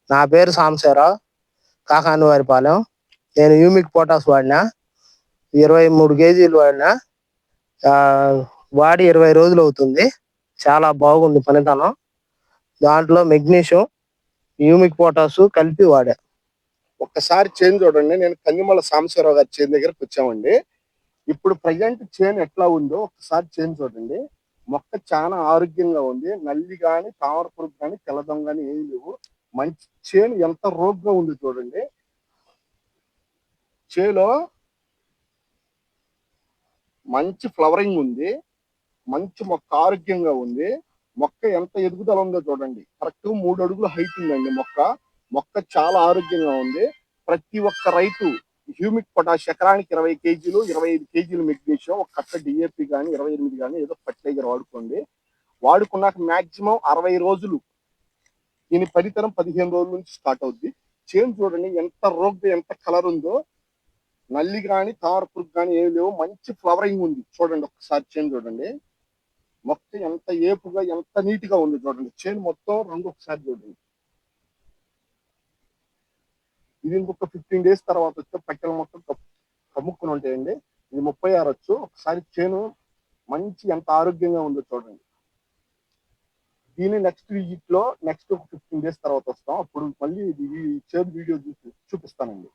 నా పేరు సాంబశివరావు, కాకానివారిపాలెం. నేను యూమిక్ పొటాష్ వాడినా, 23 కేజీలు వాడినా. వాడి 20 రోజులు అవుతుంది. చాలా బాగుంది పనితనం. దాంట్లో మెగ్నీషియం, యూమిక్ పొటాష్ కలిపి వాడా. ఒక్కసారి చేను చూడండి. నేను కందిమల సాంబశివరావు గారి చేను దగ్గరకు వచ్చామండి. ఇప్పుడు ప్రజెంట్ చేను ఎట్లా ఉందో ఒక్కసారి చేను చూడండి. మొక్క చాలా ఆరోగ్యంగా ఉంది. నల్లి కానీ, తామర పురుగు కానీ, తెల్లదొంగ కానీ ఏమి లేవు. మంచి చేను ఎంత రోగ్గా ఉంది చూడండి. చేలో మంచి ఫ్లవరింగ్ ఉంది. మంచి మొక్క ఆరోగ్యంగా ఉంది. మొక్క ఎంత ఎదుగుదల ఉందో చూడండి. కరెక్ట్ 3 అడుగుల హైట్ ఉందండి మొక్క. మొక్క చాలా ఆరోగ్యంగా ఉంది. ప్రతి ఒక్క రైతు హ్యూమిక్ పొటాష్ ఎకరానికి 20 కేజీలు, 25 కేజీలు మెగ్నీషియం, ఒక కట్ట డిఏపి కానీ 28 కానీ ఏదో ఫర్టిలైజర్ వాడుకోండి. వాడుకున్నాక మాక్సిమం 60 రోజులు, దీని పనితనం 15 రోజుల నుంచి స్టార్ట్ అవుద్ది. చేను చూడండి ఎంత రోగ్, ఎంత కలర్ ఉందో. నల్లి కానీ, తామర పురుగు కానీ ఏమి లేవు. మంచి ఫ్లవరింగ్ ఉంది చూడండి. ఒక్కసారి చేను చూడండి. మొక్క ఎంత ఏపుగా, ఎంత నీట్ గా ఉంది చూడండి. చేను మొత్తం రంగు ఒకసారి చూడండి. ఇది ఇంకొక 15 days తర్వాత వస్తే పక్కల మొత్తం కమ్ముకుని ఉంటాయండి. ఇది 36 వచ్చు. ఒకసారి చేను మంచి ఎంత ఆరోగ్యంగా ఉందో చూడండి. దీని నెక్స్ట్ విజిట్ లో నెక్స్ట్ ఒక 15 days తర్వాత వస్తాం. అప్పుడు మళ్ళీ ఈ చేను వీడియో చూపిస్తానండి.